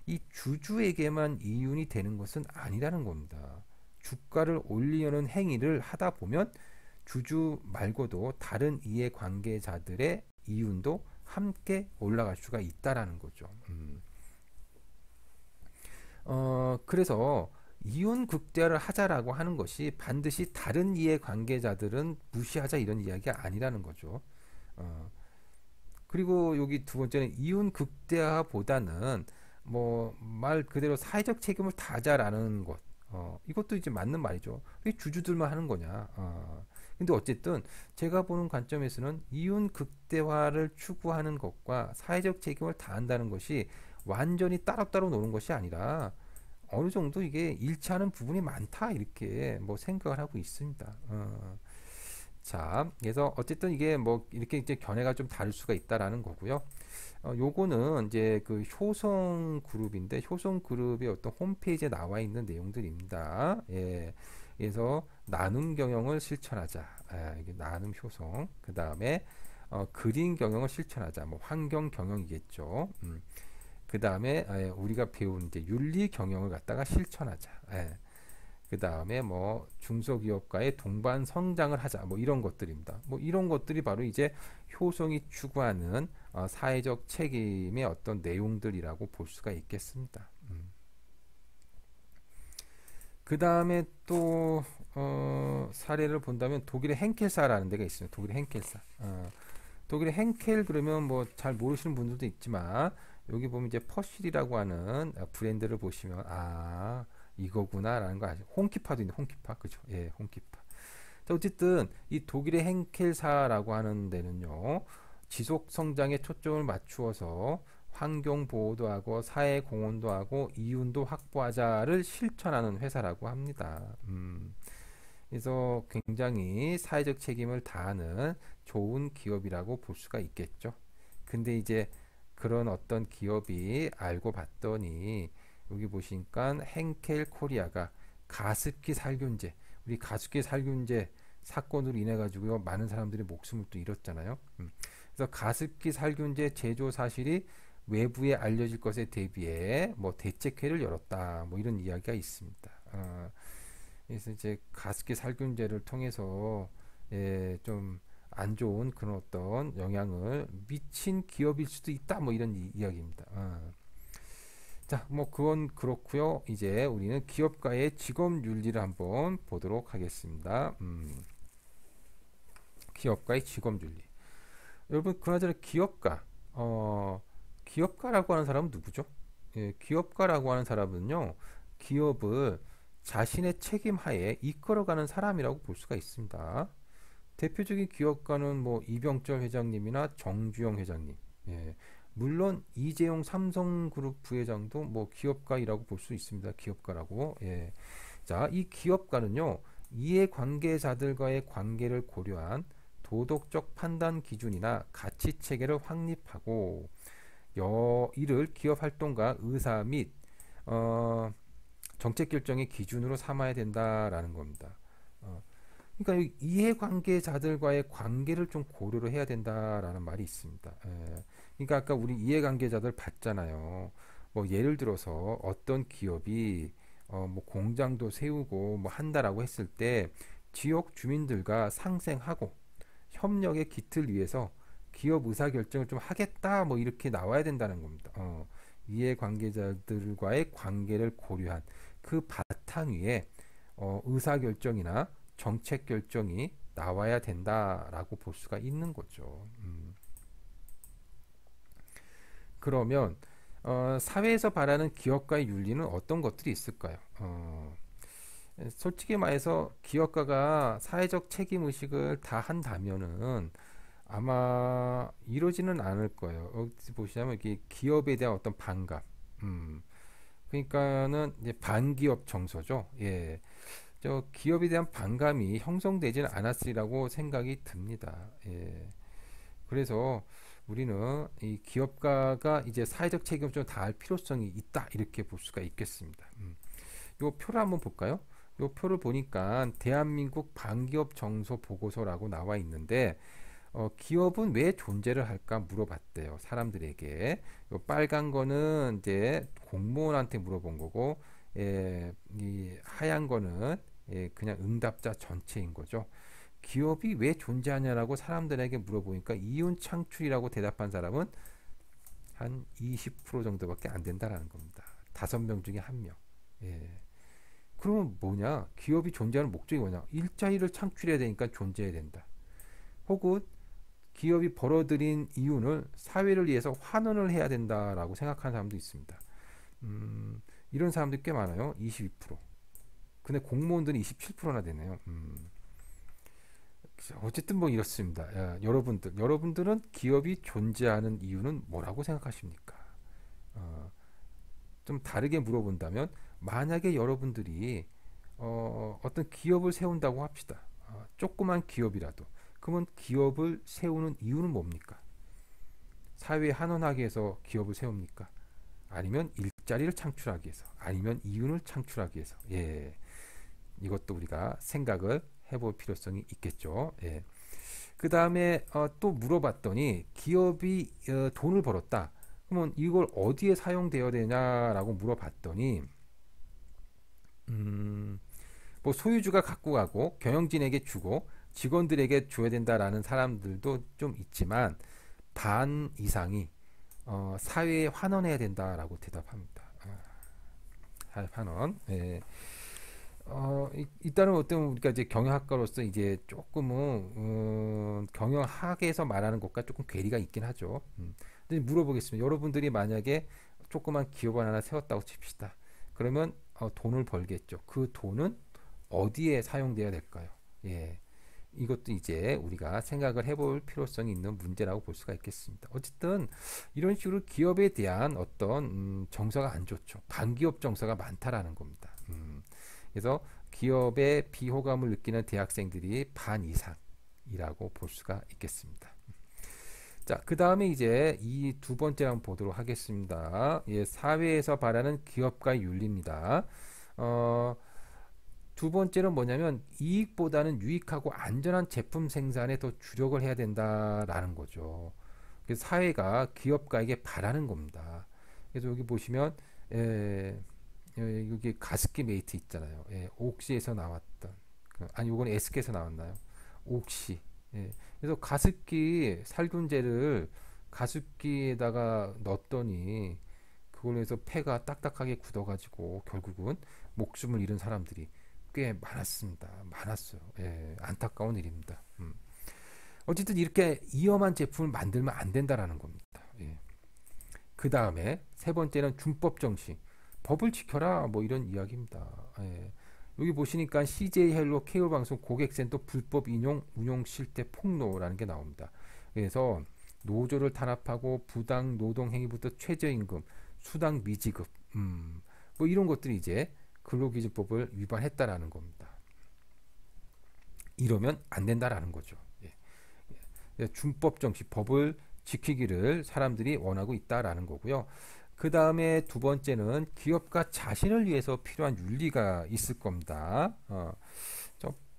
이 주주에게만 이윤이 되는 것은 아니라는 겁니다. 주가를 올리려는 행위를 하다 보면 주주 말고도 다른 이해관계자들의 이윤도 함께 올라갈 수가 있다라는 거죠. 그래서 이윤 극대화를 하자라고 하는 것이 반드시 다른 이해관계자들은 무시하자 이런 이야기가 아니라는 거죠. 어, 그리고 여기 두 번째는 이윤 극대화보다는 뭐 말 그대로 사회적 책임을 다하자라는 것. 이것도 이제 맞는 말이죠. 왜 주주들만 하는 거냐. 근데 어쨌든 제가 보는 관점에서는 이윤 극대화를 추구하는 것과 사회적 책임을 다한다는 것이 완전히 따로따로 노는 것이 아니라 어느 정도 이게 일치하는 부분이 많다 이렇게 뭐 생각을 하고 있습니다. 자, 그래서 어쨌든 이게 뭐 이렇게 이제 견해가 좀 다를 수가 있다라는 거고요. 요거는 이제 그 효성 그룹인데 효성 그룹의 어떤 홈페이지에 나와 있는 내용들입니다. 예. 그래서 나눔 경영을 실천하자. 이게 나눔 효성. 그 다음에 그린 경영을 실천하자. 뭐 환경 경영이겠죠. 그 다음에 우리가 배운 이제 윤리 경영을 갖다가 실천하자. 예. 그 다음에 뭐 중소기업가의 동반 성장을 하자. 뭐 이런 것들입니다. 뭐 이런 것들이 바로 이제 효성이 추구하는 사회적 책임의 어떤 내용들이라고 볼 수가 있겠습니다. 그 다음에 또 사례를 본다면 독일의 henkel사라는 데가 있습니다. 독일의 henkel사. 독일의 henkel 그러면 뭐 잘 모르시는 분들도 있지만 여기 보면 이제 퍼실이라고 하는 브랜드를 보시면 이거구나라는 거 아시죠? 홈키파도 있는데 홈키파 그죠? 예, 홈키파. 자, 어쨌든 이 독일의 henkel사라고 하는 데는요 지속 성장에 초점을 맞추어서 환경 보호도 하고 사회 공헌도 하고 이윤도 확보하자를 실천하는 회사라고 합니다. 그래서 굉장히 사회적 책임을 다하는 좋은 기업이라고 볼 수가 있겠죠. 근데 이제 그런 어떤 기업이 알고 봤더니 여기 보시니까 henkel 코리아가 가습기 살균제, 우리 가습기 살균제 사건으로 인해 가지고요 많은 사람들이 목숨을 또 잃었잖아요. 그래서 가습기 살균제 제조 사실이 외부에 알려질 것에 대비해 뭐 대책회를 열었다. 뭐 이런 이야기가 있습니다. 그래서 이제 가습기 살균제를 통해서 좀 안 좋은 그런 어떤 영향을 미친 기업일 수도 있다. 뭐 이런 이야기입니다. 자, 뭐 그건 그렇고요. 이제 우리는 기업가의 직업 윤리를 한번 보도록 하겠습니다. 기업가의 직업 윤리. 여러분, 그나저나 기업가라고 하는 사람은 누구죠? 예, 기업가라고 하는 사람은요, 기업을 자신의 책임 하에 이끌어가는 사람이라고 볼 수가 있습니다. 대표적인 기업가는 뭐 이병철 회장님이나 정주영 회장님. 예, 물론 이재용 삼성그룹 부회장도 뭐 기업가이라고 볼 수 있습니다. 기업가라고. 예. 자, 이 기업가는요, 이해관계자들과의 관계를 고려한 도덕적 판단 기준이나 가치 체계를 확립하고 이를 기업 활동가 의사 및 정책 결정의 기준으로 삼아야 된다라는 겁니다. 그러니까 이 이해관계자들과의 관계를 좀 고려를 해야 된다라는 말이 있습니다. 예. 그러니까 아까 우리 이해관계자들 봤잖아요. 뭐 예를 들어서 어떤 기업이 뭐 공장도 세우고 뭐 한다라고 했을 때 지역 주민들과 상생하고 협력의 기틀 위에서 기업 의사 결정을 좀 하겠다 뭐 이렇게 나와야 된다는 겁니다. 이해관계자들과의 관계를 고려한 그 바탕 위에 의사 결정이나 정책 결정이 나와야 된다라고 볼 수가 있는 거죠. 그러면 사회에서 바라는 기업가의 윤리는 어떤 것들이 있을까요? 솔직히 말해서 기업가가 사회적 책임 의식을 다 한다면은 아마 이러지는 않을 거예요. 여기 보시자면 이게 기업에 대한 어떤 반감. 그러니까는 이제 반기업 정서죠. 예. 저 기업에 대한 반감이 형성되지는 않았으리라고 생각이 듭니다. 예. 그래서 우리는 이 기업가가 이제 사회적 책임을 좀 다할 필요성이 있다 이렇게 볼 수가 있겠습니다. 요 표를 한번 볼까요? 요 표를 보니까 대한민국 반기업 정서 보고서라고 나와 있는데 기업은 왜 존재를 할까 물어봤대요. 사람들에게. 요 빨간 거는 이제 공무원한테 물어본 거고 이 하얀 거는 그냥 응답자 전체인 거죠. 기업이 왜 존재하냐라고 사람들에게 물어보니까 이윤 창출이라고 대답한 사람은 한 20% 정도밖에 안 된다라는 겁니다. 5명 중에 1명. 예. 그러면 뭐냐? 기업이 존재하는 목적이 뭐냐? 일자리를 창출해야 되니까 존재해야 된다. 혹은 기업이 벌어들인 이윤을 사회를 위해서 환원을 해야 된다라고 생각하는 사람도 있습니다. 이런 사람들이 꽤 많아요. 22%. 근데 공무원들은 27%나 되네요. 어쨌든 뭐 이렇습니다. 여러분들은 기업이 존재하는 이유는 뭐라고 생각하십니까? 좀 다르게 물어본다면 만약에 여러분들이 어떤 기업을 세운다고 합시다. 조그만 기업이라도 그러면 기업을 세우는 이유는 뭡니까? 사회에 환원하기 위해서 기업을 세웁니까? 아니면 일자리를 창출하기 위해서, 아니면 이윤을 창출하기 위해서. 예, 이것도 우리가 생각을 해볼 필요성이 있겠죠. 예. 그 다음에 또 물어봤더니 기업이 돈을 벌었다. 그러면 이걸 어디에 사용되어야 되냐라고 물어봤더니 음, 뭐 소유주가 갖고 가고 경영진에게 주고 직원들에게 줘야 된다라는 사람들도 좀 있지만 반 이상이 사회에 환원해야 된다라고 대답합니다. 사회 환원. 예. 일단은 어떤 우리가 이제 경영학과로서 이제 조금은 경영학에서 말하는 것과 조금 괴리가 있긴 하죠. 근데 물어보겠습니다. 여러분들이 만약에 조그만 기업을 하나 세웠다고 칩시다. 그러면 돈을 벌겠죠. 그 돈은 어디에 사용돼야 될까요? 예. 이것도 이제 우리가 생각을 해볼 필요성이 있는 문제라고 볼 수가 있겠습니다. 어쨌든 이런 식으로 기업에 대한 어떤 정서가 안 좋죠. 반기업 정서가 많다라는 겁니다. 그래서 기업의 비호감을 느끼는 대학생들이 반 이상이라고 볼 수가 있겠습니다. 자, 그 다음에 이제 이 두 번째 한번 보도록 하겠습니다. 예, 사회에서 바라는 기업가의 윤리입니다. 어, 두 번째는 뭐냐면 이익보다는 유익하고 안전한 제품 생산에 더 주력을 해야 된다라는 거죠. 그래서 사회가 기업가에게 바라는 겁니다. 그래서 여기 보시면 여기 가습기 메이트 있잖아요. 옥시에서 나왔던 아니 이건 SK에서 나왔나요? 옥시. 그래서 가습기 살균제를 가습기에다가 넣었더니 그걸로 해서 폐가 딱딱하게 굳어가지고 결국은 목숨을 잃은 사람들이 꽤 많았습니다. 많았어요. 안타까운 일입니다. 어쨌든 이렇게 위험한 제품을 만들면 안 된다라는 겁니다. 그 다음에 세 번째는 준법 정시. 법을 지켜라 뭐 이런 이야기입니다. 여기 보시니까 CJ 헬로 케이블 방송 고객센터 불법 인용 운용 실태 폭로라는 게 나옵니다. 그래서 노조를 탄압하고 부당 노동 행위부터 최저임금, 수당 미지급, 뭐 이런 것들이 이제 근로기준법을 위반했다라는 겁니다. 이러면 안 된다라는 거죠. 준법 정시, 법을 지키기를 사람들이 원하고 있다라는 거고요. 그 다음에 두 번째는 기업가 자신을 위해서 필요한 윤리가 있을 겁니다.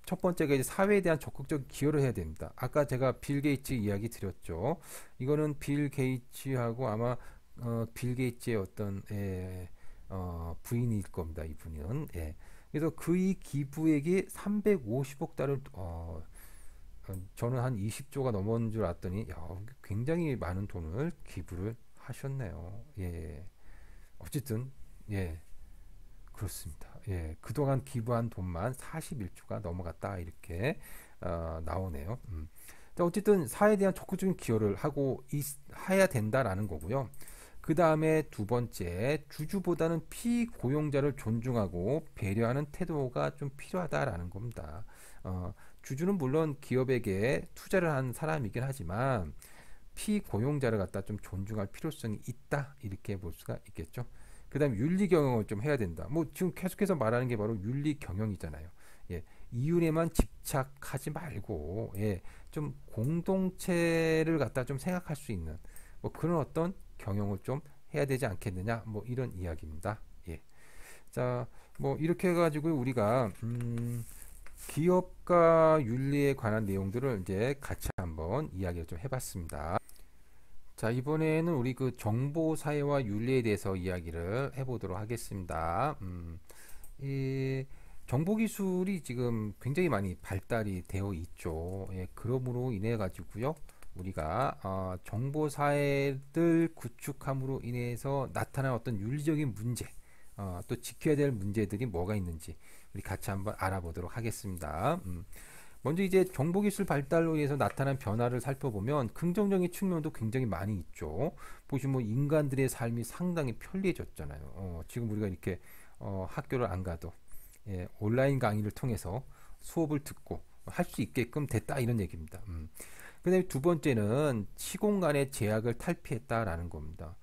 첫 번째가 이제 사회에 대한 적극적 기여를 해야 됩니다. 아까 제가 빌 게이츠 이야기 드렸죠. 이거는 빌 게이츠하고 아마 빌 게이츠의 어떤 부인일 겁니다. 이분은. 그래서 그의 기부액이 350억 달러 저는 한 20조가 넘은 줄 알았더니 굉장히 많은 돈을 기부를 하셨네요. 어쨌든 그렇습니다. 그동안 기부한 돈만 41조가 넘어갔다 이렇게 나오네요. 어쨌든 사회에 대한 적극적인 기여를 하고 해야 된다라는 거고요. 그 다음에 두 번째, 주주보다는 피고용자를 존중하고 배려하는 태도가 좀 필요하다라는 겁니다. 주주는 물론 기업에게 투자를 한 사람이긴 하지만 피고용자를 갖다 좀 존중할 필요성이 있다 이렇게 볼 수가 있겠죠. 그 다음에 윤리 경영을 좀 해야 된다. 뭐 지금 계속해서 말하는 게 바로 윤리 경영이잖아요. 이윤에만 집착하지 말고 좀 공동체를 갖다 좀 생각할 수 있는 뭐 그런 어떤 경영을 좀 해야 되지 않겠느냐 뭐 이런 이야기입니다. 자, 뭐 이렇게 해가지고 우리가 기업가 윤리에 관한 내용들을 이제 같이 한번 이야기를 좀 해봤습니다. 자, 이번에는 우리 그 정보 사회와 윤리에 대해서 이야기를 해보도록 하겠습니다. 이 정보 기술이 지금 굉장히 많이 발달이 되어 있죠. 그러므로 인해 가지고요. 우리가 정보 사회를 구축함으로 인해서 나타난 어떤 윤리적인 문제, 또 지켜야 될 문제들이 뭐가 있는지 우리 같이 한번 알아보도록 하겠습니다. 먼저 이제 정보기술 발달로 인해서 나타난 변화를 살펴보면 긍정적인 측면도 굉장히 많이 있죠. 보시면 인간들의 삶이 상당히 편리해졌잖아요. 지금 우리가 이렇게 학교를 안 가도 온라인 강의를 통해서 수업을 듣고 할 수 있게끔 됐다 이런 얘기입니다. 그 다음에 두 번째는 시공간의 제약을 탈피했다라는 겁니다.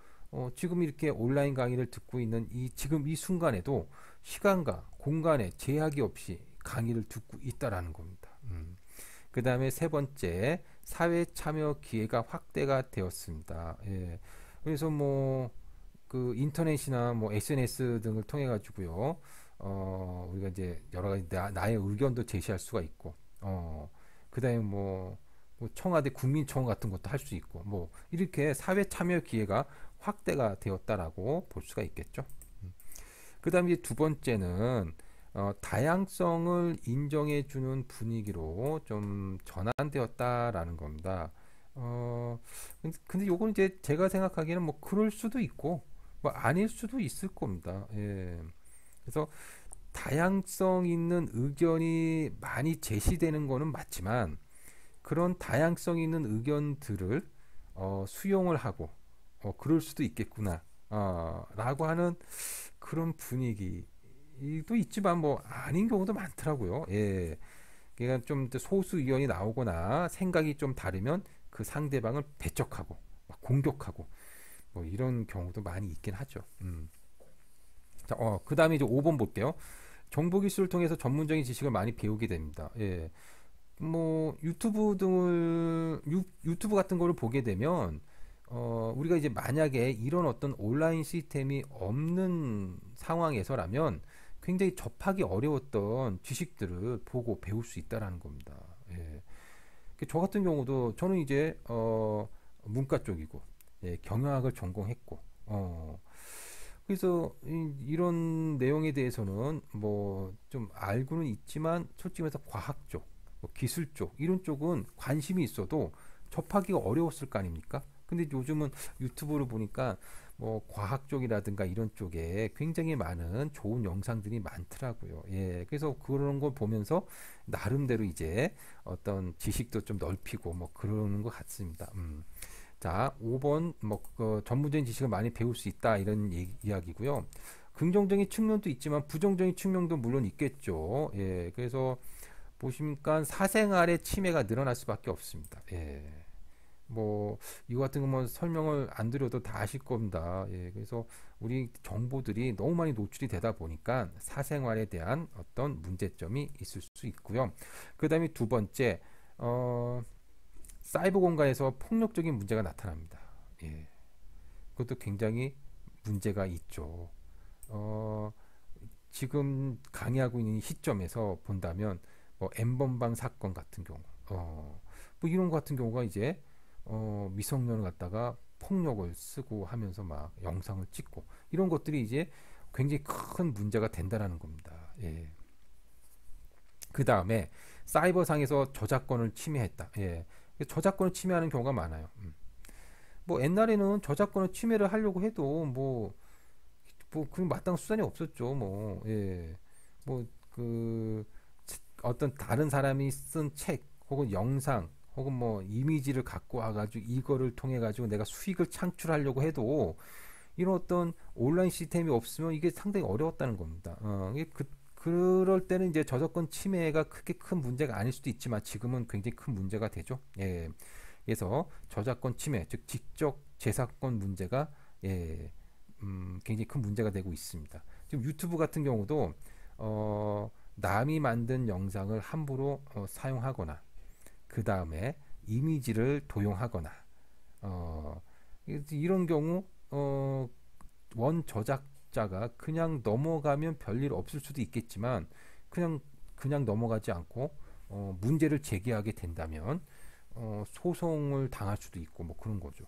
지금 이렇게 온라인 강의를 듣고 있는 지금 이 순간에도 시간과 공간에 제약이 없이 강의를 듣고 있다라는 겁니다. 그 다음에 세 번째, 사회 참여 기회가 확대가 되었습니다. 그래서 뭐 그 인터넷이나 뭐 SNS 등을 통해 가지고요, 우리가 이제 여러 가지 나의 의견도 제시할 수가 있고, 그 다음에 뭐 뭐 청와대 국민청원 같은 것도 할 수 있고 뭐 이렇게 사회 참여 기회가 확대가 되었다라고 볼 수가 있겠죠. 그다음에 두 번째는 다양성을 인정해주는 분위기로 좀 전환되었다라는 겁니다. 어, 근데 요건 이제 제가 생각하기에는 뭐 그럴 수도 있고 뭐 아닐 수도 있을 겁니다. 예. 그래서 다양성 있는 의견이 많이 제시되는 거는 맞지만 그런 다양성 있는 의견들을 수용을 하고 그럴 수도 있겠구나 라고 하는 그런 분위기도 있지만 뭐 아닌 경우도 많더라고요. 예. 그러니까 좀 소수 의견이 나오거나 생각이 좀 다르면 그 상대방을 배척하고 막 공격하고 뭐 이런 경우도 많이 있긴 하죠. 자, 그 다음에 이제 5번 볼게요. 정보기술을 통해서 전문적인 지식을 많이 배우게 됩니다. 예. 뭐 유튜브 같은 거를 보게 되면 우리가 이제 만약에 이런 어떤 온라인 시스템이 없는 상황에서라면 굉장히 접하기 어려웠던 지식들을 보고 배울 수 있다라는 겁니다. 예. 저 같은 경우도 저는 이제 문과 쪽이고 예, 경영학을 전공했고 그래서 이런 내용에 대해서는 뭐 좀 알고는 있지만 솔직히 말해서 과학 쪽, 뭐 기술 쪽 이런 쪽은 관심이 있어도 접하기가 어려웠을 거 아닙니까? 근데 요즘은 유튜브를 보니까 뭐 과학 쪽이라든가 이런 쪽에 굉장히 많은 좋은 영상들이 많더라고요. 예, 그래서 그런 걸 보면서 나름대로 이제 어떤 지식도 좀 넓히고 뭐 그러는 것 같습니다. 자, 5번 전문적인 지식을 많이 배울 수 있다 이런 이야기고요. 긍정적인 측면도 있지만 부정적인 측면도 물론 있겠죠. 예, 그래서 보시니까 사생활의 침해가 늘어날 수밖에 없습니다. 예. 뭐 이거 같은 거뭐 설명을 안 드려도 다 아실 겁니다. 예, 그래서 우리 정보들이 너무 많이 노출이 되다 보니까 사생활에 대한 어떤 문제점이 있을 수 있고요. 그다음에 두 번째, 사이버 공간에서 폭력적인 문제가 나타납니다. 예, 그것도 굉장히 문제가 있죠. 어, 지금 강의하고 있는 시점에서 본다면 뭐 엠번방 사건 같은 경우, 뭐 이런 거 같은 경우가 이제 미성년을 갖다가 폭력을 쓰고 하면서 막 영상을 찍고 이런 것들이 이제 굉장히 큰 문제가 된다라는 겁니다. 예. 그 다음에 사이버상에서 저작권을 침해했다. 예. 저작권을 침해하는 경우가 많아요. 뭐 옛날에는 저작권을 침해를 하려고 해도 그 마땅한 수단이 없었죠. 뭐, 예. 뭐, 어떤 다른 사람이 쓴 책, 혹은 영상, 혹은 뭐, 이미지를 갖고 와가지고 이거를 통해가지고 내가 수익을 창출하려고 해도 이런 어떤 온라인 시스템이 없으면 이게 상당히 어려웠다는 겁니다. 이게 그럴 때는 이제 저작권 침해가 크게 큰 문제가 아닐 수도 있지만 지금은 굉장히 큰 문제가 되죠. 예. 그래서 저작권 침해, 즉 지적 재산권 문제가 예, 굉장히 큰 문제가 되고 있습니다. 지금 유튜브 같은 경우도 남이 만든 영상을 함부로 사용하거나 그 다음에 이미지를 도용하거나 이런 경우 원 저작자가 그냥 넘어가면 별일 없을 수도 있겠지만 그냥 넘어가지 않고 문제를 제기하게 된다면 소송을 당할 수도 있고 뭐 그런 거죠.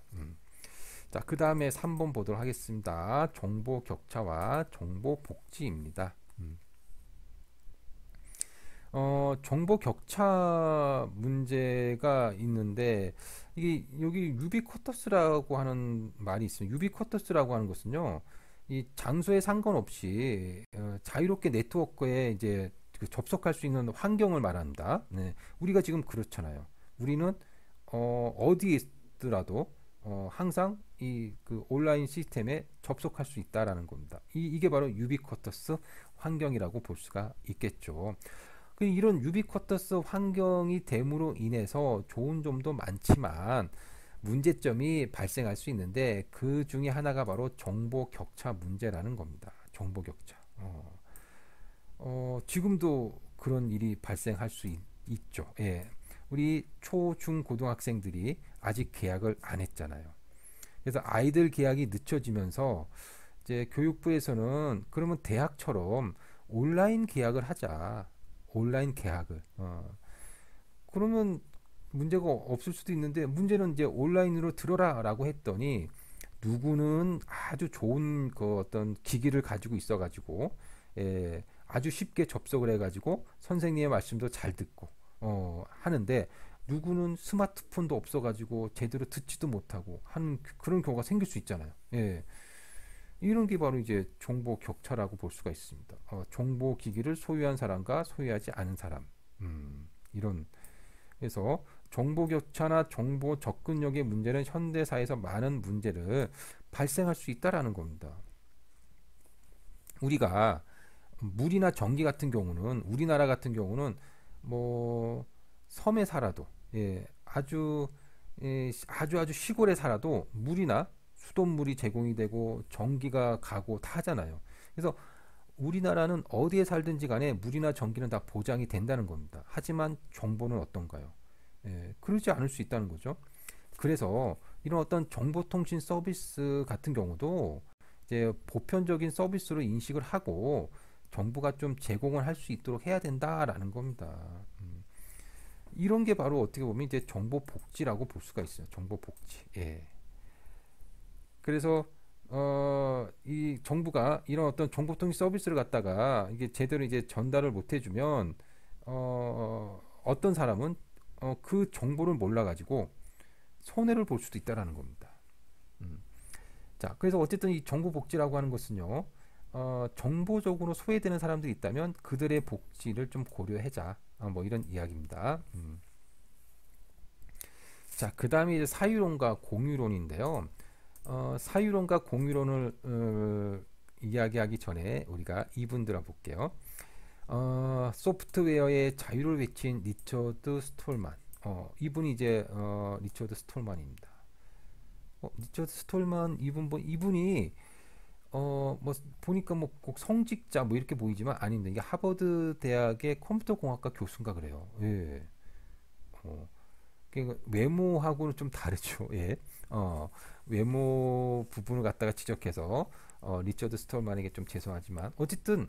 자, 그 다음에 3번 보도록 하겠습니다. 정보 격차와 정보 복지입니다. 정보 격차 문제가 있는데 이게 여기 유비쿼터스라고 하는 말이 있습니다. 유비쿼터스라고 하는 것은요, 이 장소에 상관없이 자유롭게 네트워크에 이제 그 접속할 수 있는 환경을 말합니다. 네, 우리가 지금 그렇잖아요. 우리는 어디에 있더라도 항상 이 그 온라인 시스템에 접속할 수 있다라는 겁니다. 이게 바로 유비쿼터스 환경이라고 볼 수가 있겠죠. 이런 유비쿼터스 환경이 됨으로 인해서 좋은 점도 많지만 문제점이 발생할 수 있는데 그 중에 하나가 바로 정보 격차 문제라는 겁니다. 정보 격차. 지금도 그런 일이 발생할 수 있죠. 예. 우리 초, 중, 고등학생들이 아직 계약을 안 했잖아요. 그래서 아이들 계약이 늦춰지면서 이제 교육부에서는 그러면 대학처럼 온라인 계약을 하자. 온라인 계약을. 그러면 문제가 없을 수도 있는데 문제는 이제 온라인으로 들어라라고 했더니 누구는 아주 좋은 그 어떤 기기를 가지고 있어가지고 아주 쉽게 접속을 해가지고 선생님의 말씀도 잘 듣고 하는데 누구는 스마트폰도 없어가지고 제대로 듣지도 못하고 하는 그런 경우가 생길 수 있잖아요. 예. 이런 게 바로 이제 정보 격차라고 볼 수가 있습니다. 정보 기기를 소유한 사람과 소유하지 않은 사람. 이런 그래서 정보 격차나 정보 접근력의 문제는 현대사에서 많은 문제를 발생할 수 있다라는 겁니다. 우리가 물이나 전기 같은 경우는 우리나라 같은 경우는 뭐 섬에 살아도 아주 시골에 살아도 물이나 수돗물이 제공이 되고 전기가 가고 다 하잖아요. 그래서 우리나라는 어디에 살든지 간에 물이나 전기는 다 보장이 된다는 겁니다. 하지만 정보는 어떤가요? 그러지 않을 수 있다는 거죠. 그래서 이런 어떤 정보통신 서비스 같은 경우도 이제 보편적인 서비스로 인식을 하고 정부가 좀 제공을 할 수 있도록 해야 된다라는 겁니다. 이런 게 바로 어떻게 보면 이제 정보 복지라고 볼 수가 있어요. 정보 복지. 예. 그래서 이 정부가 이런 어떤 정보통신 서비스를 갖다가 이게 제대로 이제 전달을 못 해주면 어떤 사람은 그 정보를 몰라가지고 손해를 볼 수도 있다라는 겁니다. 음. 자, 그래서 어쨌든 이 정보 복지라고 하는 것은요, 정보적으로 소외되는 사람들이 있다면 그들의 복지를 좀 고려하자. 뭐 이런 이야기입니다. 자, 그 다음에 이제 사유론과 공유론인데요. 사유론과 공유론을 이야기하기 전에 우리가 이분 들어볼게요. 소프트웨어의 자유를 외친 리처드 스톨만. 이분이 이제 리처드 스톨만입니다. 리처드 스톨만 이분이 뭐 보니까 뭐 꼭 성직자 뭐 이렇게 보이지만 아닌데 이게 하버드 대학의 컴퓨터 공학과 교수인가 그래요. 예. 외모하고는 좀 다르죠. 예. 외모 부분을 갖다가 지적해서 리처드 스톨만에게 좀 죄송하지만 어쨌든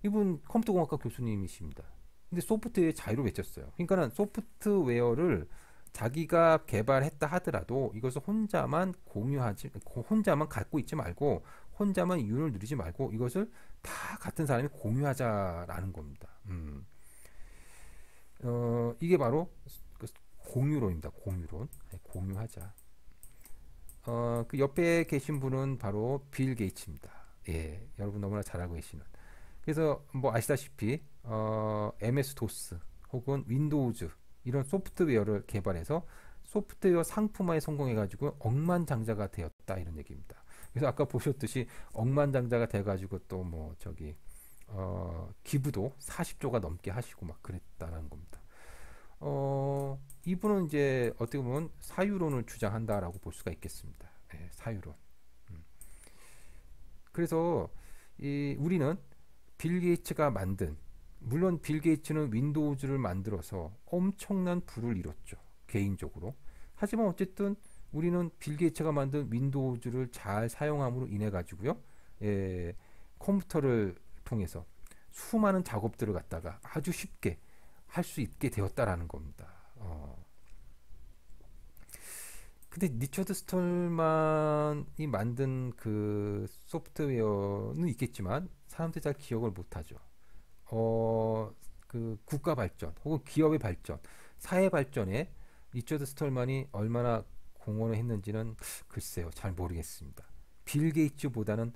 이분 컴퓨터공학과 교수님이십니다. 근데 소프트웨어의 자유를 외쳤어요. 그러니까는 소프트웨어를 자기가 개발했다 하더라도 이것을 혼자만 갖고 있지 말고 혼자만 이윤을 누리지 말고 이것을 다 같은 사람이 공유하자라는 겁니다. 이게 바로 그 공유론입니다. 공유론. 공유하자. 그 옆에 계신 분은 바로 빌 게이츠입니다. 예, 여러분 너무나 잘 알고 계시는. 그래서 뭐 아시다시피 MS 도스 혹은 윈도우즈 이런 소프트웨어를 개발해서 소프트웨어 상품화에 성공해가지고 억만장자가 되었다 이런 얘기입니다. 그래서 아까 보셨듯이 억만장자가 돼가지고 또 뭐 저기 기부도 40조가 넘게 하시고 막 그랬다는 겁니다. 이분은 이제 어떻게 보면 사유론을 주장한다라고 볼 수가 있겠습니다. 네, 사유론. 그래서 우리는 빌 게이츠가 만든 물론 빌 게이츠는 윈도우즈를 만들어서 엄청난 부를 이뤘죠. 개인적으로. 하지만 어쨌든 우리는 빌 게이츠가 만든 윈도우즈를 잘 사용함으로 인해 가지고요. 컴퓨터를 통해서 수많은 작업들을 갖다가 아주 쉽게 할 수 있게 되었다라는 겁니다. 근데 리처드 스톨만이 만든 그 소프트웨어는 있겠지만 사람들이 잘 기억을 못하죠. 그 국가 발전 혹은 기업의 발전, 사회 발전에 리처드 스톨만이 얼마나 공헌을 했는지는 글쎄요, 잘 모르겠습니다. 빌 게이츠보다는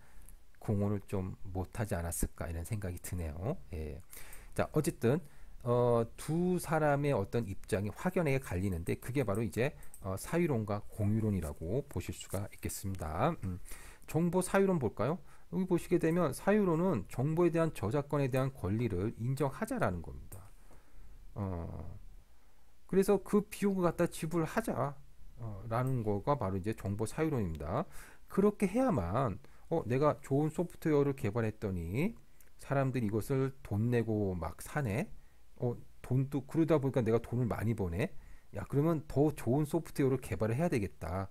공헌을 좀 못하지 않았을까 이런 생각이 드네요. 예. 자, 어쨌든 두 사람의 어떤 입장이 확연하게 갈리는데 그게 바로 이제 사유론과 공유론이라고 보실 수가 있겠습니다. 정보 사유론 볼까요? 여기 보시게 되면 사유론은 정보에 대한 저작권에 대한 권리를 인정하자라는 겁니다. 그래서 그 비용을 갖다 지불하자 라는 거가 바로 이제 정보 사유론입니다. 그렇게 해야만 내가 좋은 소프트웨어를 개발했더니 사람들이 이것을 돈 내고 막 사네. 돈도 그러다 보니까 내가 돈을 많이 버네. 야, 그러면 더 좋은 소프트웨어를 개발을 해야 되겠다.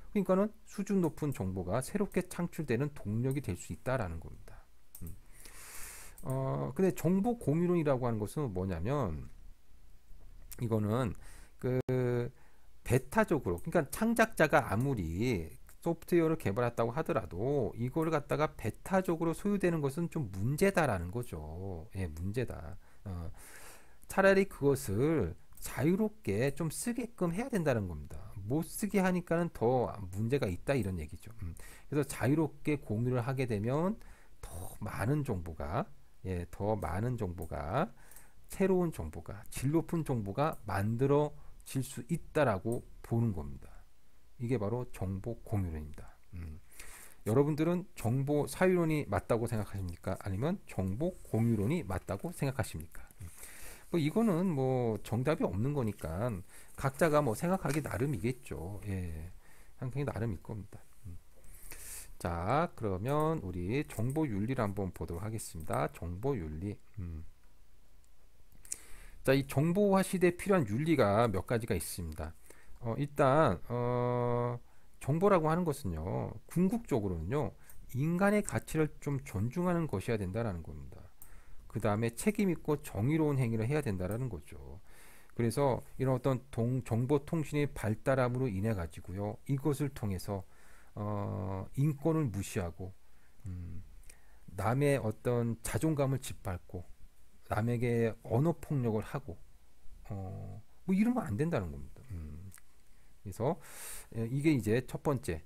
그러니까는 수준 높은 정보가 새롭게 창출되는 동력이 될 수 있다라는 겁니다. 근데 정보 공유론이라고 하는 것은 뭐냐면 이거는 그 베타적으로, 그러니까 창작자가 아무리 소프트웨어를 개발했다고 하더라도 이걸 갖다가 베타적으로 소유되는 것은 좀 문제다라는 거죠. 예, 문제다. 차라리 그것을 자유롭게 좀 쓰게끔 해야 된다는 겁니다. 못 쓰게 하니까는 더 문제가 있다 이런 얘기죠. 그래서 자유롭게 공유를 하게 되면 더 많은 정보가, 예, 더 많은 정보가, 새로운 정보가, 질 높은 정보가 만들어질 수 있다라고 보는 겁니다. 이게 바로 정보 공유론입니다. 여러분들은 정보 사유론이 맞다고 생각하십니까? 아니면 정보 공유론이 맞다고 생각하십니까? 뭐 이거는 뭐 정답이 없는 거니까 각자가 뭐 생각하기 나름이겠죠. 예, 생각하기 나름일 겁니다. 자, 그러면 우리 정보윤리를 한번 보도록 하겠습니다. 정보윤리. 자, 이 정보화 시대에 필요한 윤리가 몇 가지가 있습니다. 일단 정보라고 하는 것은요, 궁극적으로는요, 인간의 가치를 좀 존중하는 것이어야 된다라는 겁니다. 그 다음에 책임 있고 정의로운 행위를 해야 된다라는 거죠. 그래서 이런 어떤 정보통신의 발달함으로 인해 가지고요, 이것을 통해서 인권을 무시하고 남의 어떤 자존감을 짓밟고 남에게 언어 폭력을 하고 뭐 이러면 안 된다는 겁니다. 그래서 이게 이제 첫 번째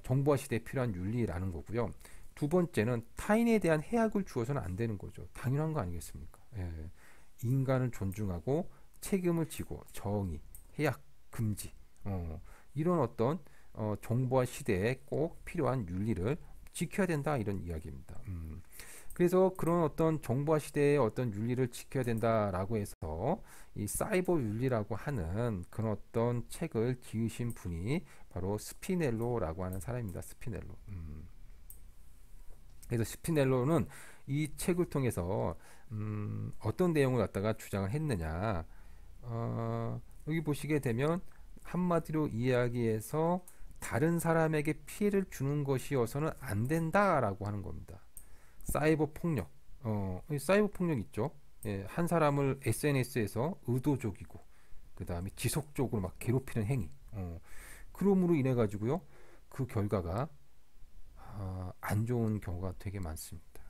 정보화 시대에 필요한 윤리라는 거고요. 두 번째는 타인에 대한 해악을 주어서는 안 되는 거죠. 당연한 거 아니겠습니까? 예. 인간을 존중하고 책임을 지고 정의, 해악, 금지 이런 어떤 정보화 시대에 꼭 필요한 윤리를 지켜야 된다 이런 이야기입니다. 그래서 그런 어떤 정보화 시대의 어떤 윤리를 지켜야 된다라고 해서 이 사이버 윤리라고 하는 그런 어떤 책을 지으신 분이 바로 스피넬로라고 하는 사람입니다. 스피넬로. 그래서 스피넬로는 이 책을 통해서 어떤 내용을 갖다가 주장을 했느냐. 여기 보시게 되면 한마디로 이야기해서 다른 사람에게 피해를 주는 것이어서는 안 된다라고 하는 겁니다. 사이버 폭력, 사이버 폭력 있죠. 예, 한 사람을 SNS에서 의도적이고 그 다음에 지속적으로 막 괴롭히는 행위. 그럼으로 인해 가지고요, 그 결과가 안 좋은 경우가 되게 많습니다.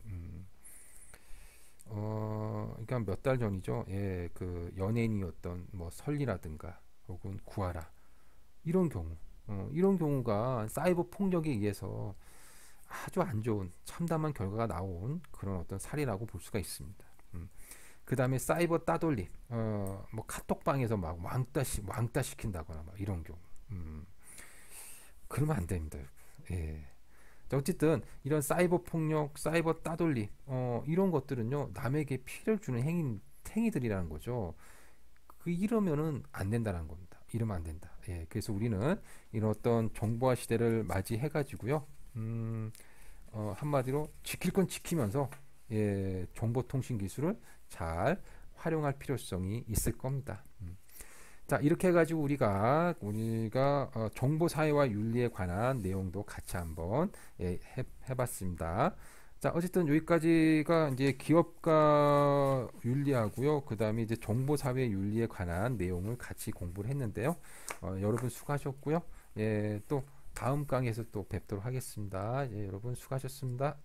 그러니까 몇 달 전이죠. 예, 그 연예인이었던 뭐 설리라든가 혹은 구하라 이런 경우, 이런 경우가 사이버 폭력에 의해서 아주 안 좋은 참담한 결과가 나온 그런 어떤 사례라고 볼 수가 있습니다. 그 다음에 사이버 따돌림, 뭐 카톡방에서 막 왕따 시킨다거나 막 이런 경우, 그러면 안 됩니다. 예. 자, 어쨌든 이런 사이버 폭력, 사이버 따돌림, 이런 것들은요, 남에게 피해를 주는 행위들이라는 거죠. 이러면은 안 된다는 겁니다. 이러면 안 된다. 예, 그래서 우리는 이런 어떤 정보화 시대를 맞이해 가지고요, 한마디로 지킬 건 지키면서, 예, 정보통신 기술을 잘 활용할 필요성이 있을 겁니다. 자, 이렇게 해가지고 우리가 정보 사회와 윤리에 관한 내용도 같이 한번, 예, 해봤습니다. 자, 어쨌든 여기까지가 이제 기업가 윤리하고요. 그 다음에 이제 정보 사회 윤리에 관한 내용을 같이 공부를 했는데요. 여러분 수고하셨고요. 예, 또 다음 강의에서 또 뵙도록 하겠습니다. 예, 여러분 수고하셨습니다.